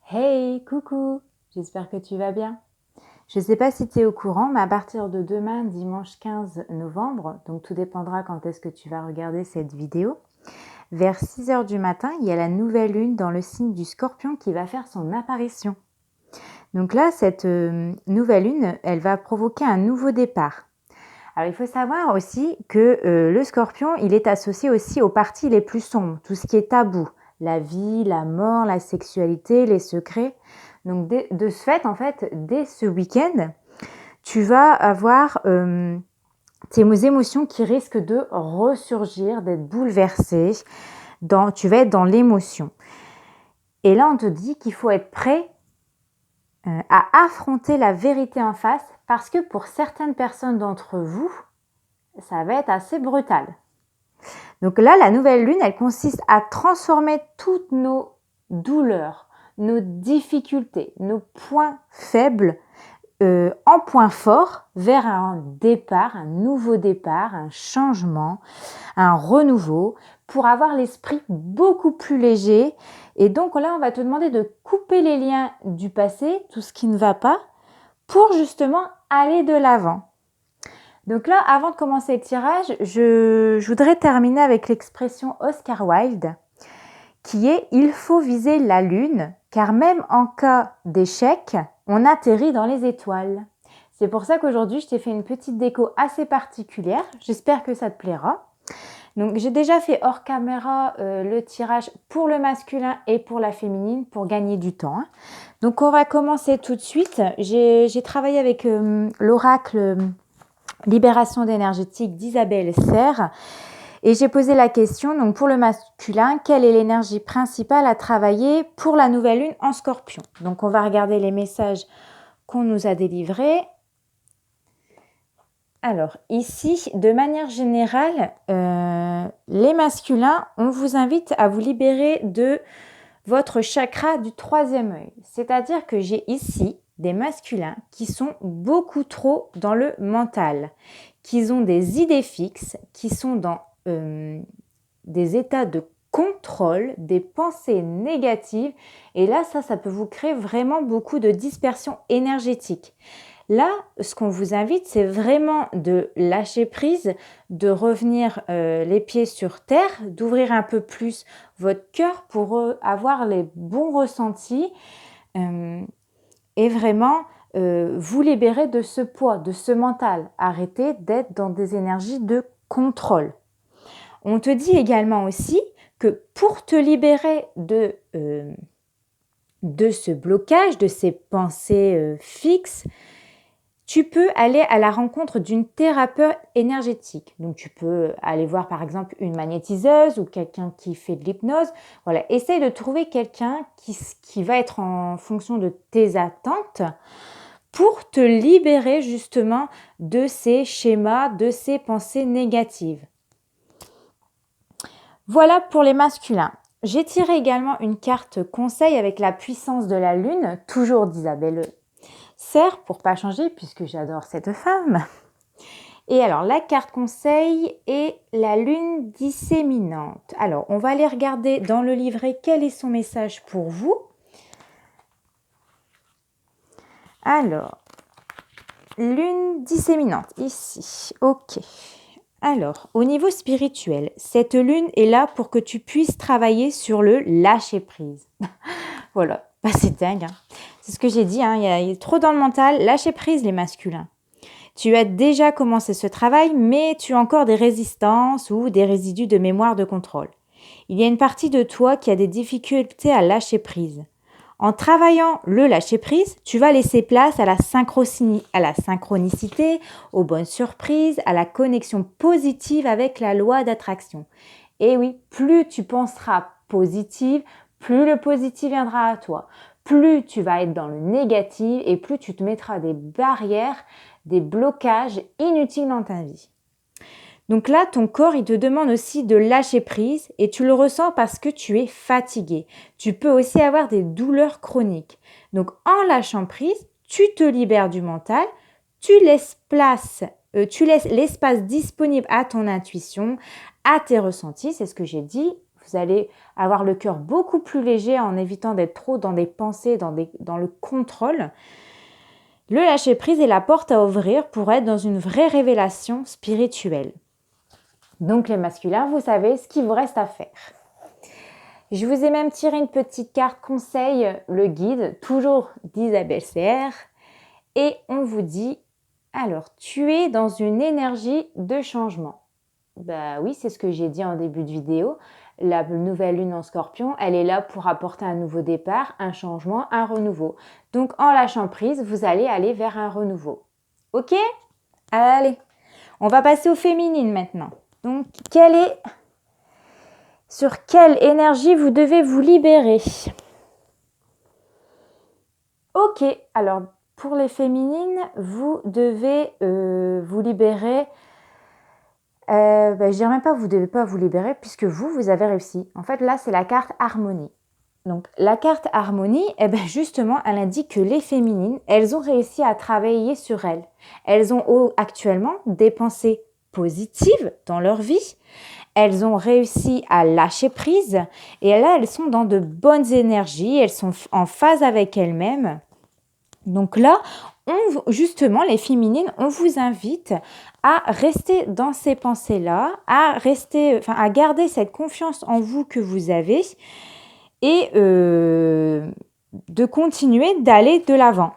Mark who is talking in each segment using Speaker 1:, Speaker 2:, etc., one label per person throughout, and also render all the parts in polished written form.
Speaker 1: Hey, coucou, j'espère que tu vas bien. Je ne sais pas si tu es au courant, mais à partir de demain, dimanche 15 novembre, donc tout dépendra quand est-ce que tu vas regarder cette vidéo, vers 6 heures du matin, il y a la nouvelle lune dans le signe du Scorpion qui va faire son apparition. Donc là, cette nouvelle lune, elle va provoquer un nouveau départ. Alors il faut savoir aussi que le Scorpion, il est associé aussi aux parties les plus sombres, tout ce qui est tabou, la vie, la mort, la sexualité, les secrets. Donc de ce fait, en fait, dès ce week-end, tu vas avoir tes émotions qui risquent de ressurgir, d'être bouleversées. Tu vas être dans l'émotion. Et là, on te dit qu'il faut être prêt à affronter la vérité en face parce que pour certaines personnes d'entre vous, ça va être assez brutal. Donc là, la nouvelle lune, elle consiste à transformer toutes nos douleurs, nos difficultés, nos points faibles en points forts vers un départ, un nouveau départ, un changement, un renouveau pour avoir l'esprit beaucoup plus léger. Et donc là, on va te demander de couper les liens du passé, tout ce qui ne va pas, pour justement aller de l'avant. Donc là, avant de commencer le tirage, je voudrais terminer avec l'expression Oscar Wilde qui est « il faut viser la lune, car même en cas d'échec, on atterrit dans les étoiles ». C'est pour ça qu'aujourd'hui, je t'ai fait une petite déco assez particulière. J'espère que ça te plaira. Donc, j'ai déjà fait hors caméra le tirage pour le masculin et pour la féminine pour gagner du temps. Donc, on va commencer tout de suite. J'ai travaillé avec l'oracle Libération d'énergétique d'Isabelle Serre. Et j'ai posé la question, donc pour le masculin, quelle est l'énergie principale à travailler pour la nouvelle lune en Scorpion? Donc on va regarder les messages qu'on nous a délivrés. Alors ici, de manière générale, les masculins, on vous invite à vous libérer de votre chakra du troisième œil. C'est-à-dire que j'ai ici des masculins qui sont beaucoup trop dans le mental, qui ont des idées fixes, qui sont dans des états de contrôle, des pensées négatives. Et là, ça peut vous créer vraiment beaucoup de dispersion énergétique. Là, ce qu'on vous invite, c'est vraiment de lâcher prise, de revenir les pieds sur terre, d'ouvrir un peu plus votre cœur pour avoir les bons ressentis et vraiment vous libérer de ce poids, de ce mental. Arrêtez d'être dans des énergies de contrôle. On te dit également aussi que pour te libérer de ce blocage, de ces pensées fixes, tu peux aller à la rencontre d'une thérapeute énergétique. Donc, tu peux aller voir par exemple une magnétiseuse ou quelqu'un qui fait de l'hypnose. Voilà, essaye de trouver quelqu'un qui va être en fonction de tes attentes pour te libérer justement de ces schémas, de ces pensées négatives. Voilà pour les masculins. J'ai tiré également une carte conseil avec la puissance de la lune, toujours d'Isabelle Serre, pour pas changer puisque j'adore cette femme. Et alors, la carte conseil est la lune disséminante. Alors, on va aller regarder dans le livret quel est son message pour vous. Alors, lune disséminante, ici. Ok. Alors, au niveau spirituel, cette lune est là pour que tu puisses travailler sur le lâcher-prise. Voilà, bah, c'est dingue. Hein. C'est ce que j'ai dit, hein. Il y a trop dans le mental. Lâcher prise, les masculins. Tu as déjà commencé ce travail, mais tu as encore des résistances ou des résidus de mémoire de contrôle. Il y a une partie de toi qui a des difficultés à lâcher prise. En travaillant le lâcher-prise, tu vas laisser place à la synchronicité, aux bonnes surprises, à la connexion positive avec la loi d'attraction. Et oui, plus tu penseras positive, plus le positif viendra à toi. Plus tu vas être dans le négatif et plus tu te mettras des barrières, des blocages inutiles dans ta vie. Donc là, ton corps, il te demande aussi de lâcher prise et tu le ressens parce que tu es fatigué. Tu peux aussi avoir des douleurs chroniques. Donc en lâchant prise, tu te libères du mental, tu laisses l'espace disponible à ton intuition, à tes ressentis, c'est ce que j'ai dit. Vous allez avoir le cœur beaucoup plus léger en évitant d'être trop dans des pensées, dans le contrôle. Le lâcher-prise est la porte à ouvrir pour être dans une vraie révélation spirituelle. Donc les masculins, vous savez ce qu'il vous reste à faire. Je vous ai même tiré une petite carte conseil, le guide, toujours d'Isabelle CR. Et on vous dit, alors, tu es dans une énergie de changement. Bah oui, c'est ce que j'ai dit en début de vidéo. La nouvelle lune en scorpion, elle est là pour apporter un nouveau départ, un changement, un renouveau. Donc en lâchant prise, vous allez aller vers un renouveau. Ok? Allez, on va passer aux féminines maintenant. Donc, sur quelle énergie vous devez vous libérer? Ok, alors pour les féminines, vous devez vous libérer. Je dirais même pas, vous ne devez pas vous libérer puisque vous avez réussi. En fait, là, c'est la carte harmonie. Donc, la carte harmonie, justement, elle indique que les féminines, elles ont réussi à travailler sur elles. Elles ont actuellement des pensées positives dans leur vie. Elles ont réussi à lâcher prise. Et là, elles sont dans de bonnes énergies. Elles sont en phase avec elles-mêmes. Donc là, justement, les féminines, on vous invite à rester dans ces pensées-là, à garder cette confiance en vous que vous avez et de continuer d'aller de l'avant.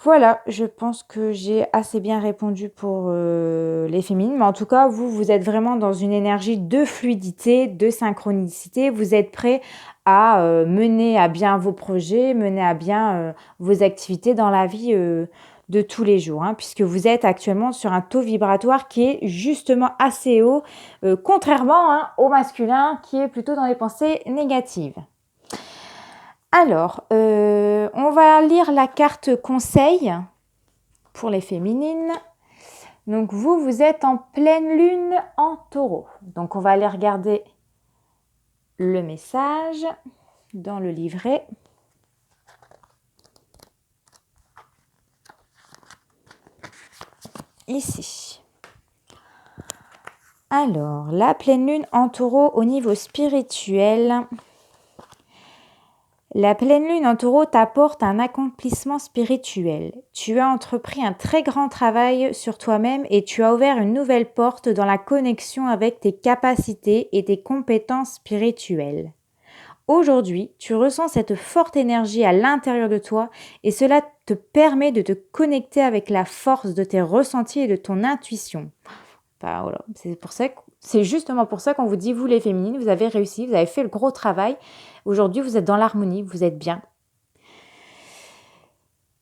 Speaker 1: Voilà, je pense que j'ai assez bien répondu pour les féminines. Mais en tout cas, vous êtes vraiment dans une énergie de fluidité, de synchronicité. Vous êtes prêts à mener à bien vos projets, mener à bien vos activités dans la vie de tous les jours. Puisque vous êtes actuellement sur un taux vibratoire qui est justement assez haut, contrairement au masculin qui est plutôt dans les pensées négatives. Alors, on va lire la carte conseil pour les féminines. Donc, vous êtes en pleine lune en taureau. Donc, on va aller regarder le message dans le livret. Ici. Alors, la pleine lune en taureau au niveau spirituel. La pleine lune en taureau t'apporte un accomplissement spirituel. Tu as entrepris un très grand travail sur toi-même et tu as ouvert une nouvelle porte dans la connexion avec tes capacités et tes compétences spirituelles. Aujourd'hui, tu ressens cette forte énergie à l'intérieur de toi et cela te permet de te connecter avec la force de tes ressentis et de ton intuition. Voilà, c'est justement pour ça qu'on vous dit, vous les féminines, vous avez réussi, vous avez fait le gros travail. Aujourd'hui, vous êtes dans l'harmonie, vous êtes bien.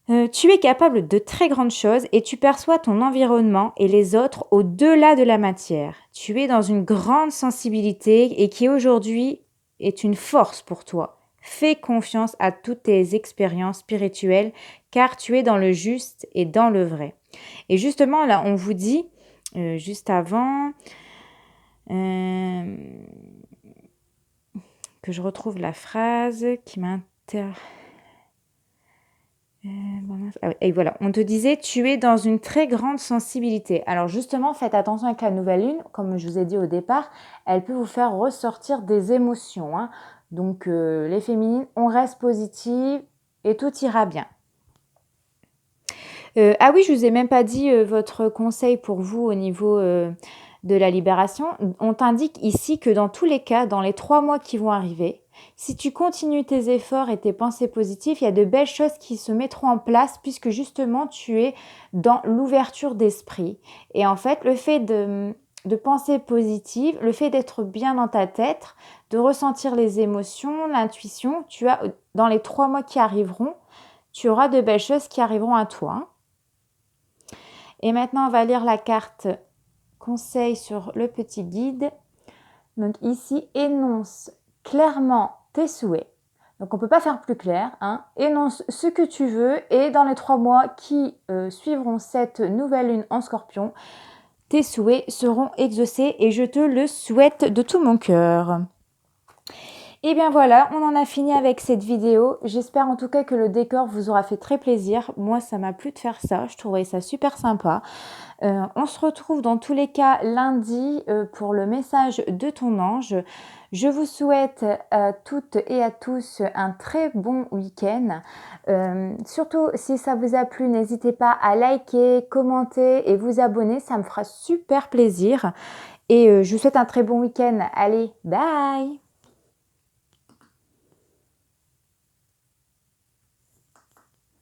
Speaker 1: Tu es capable de très grandes choses et tu perçois ton environnement et les autres au-delà de la matière. Tu es dans une grande sensibilité et qui aujourd'hui est une force pour toi. Fais confiance à toutes tes expériences spirituelles car tu es dans le juste et dans le vrai. Et justement, là, on vous dit, juste avant, que je retrouve la phrase qui m'intéresse. Et voilà, on te disait, tu es dans une très grande sensibilité. Alors justement, faites attention avec la nouvelle lune, comme je vous ai dit au départ, elle peut vous faire ressortir des émotions. Donc les féminines, on reste positive et tout ira bien. Ah oui, je ne vous ai même pas dit votre conseil pour vous au niveau de la libération. On t'indique ici que dans tous les cas, dans les 3 mois qui vont arriver, si tu continues tes efforts et tes pensées positives, il y a de belles choses qui se mettront en place puisque justement tu es dans l'ouverture d'esprit. Et en fait, le fait de penser positive, le fait d'être bien dans ta tête, de ressentir les émotions, l'intuition, dans les 3 mois qui arriveront, tu auras de belles choses qui arriveront à toi. Et maintenant, on va lire la carte conseil sur le petit guide. Donc ici, énonce clairement tes souhaits. Donc on ne peut pas faire plus clair. Énonce ce que tu veux et dans les 3 mois qui suivront cette nouvelle lune en scorpion, tes souhaits seront exaucés et je te le souhaite de tout mon cœur. Et bien voilà, on en a fini avec cette vidéo. J'espère en tout cas que le décor vous aura fait très plaisir. Moi, ça m'a plu de faire ça. Je trouvais ça super sympa. On se retrouve dans tous les cas lundi pour le message de ton ange. Je vous souhaite à toutes et à tous un très bon week-end. Surtout, si ça vous a plu, n'hésitez pas à liker, commenter et vous abonner. Ça me fera super plaisir. Et je vous souhaite un très bon week-end. Allez, bye!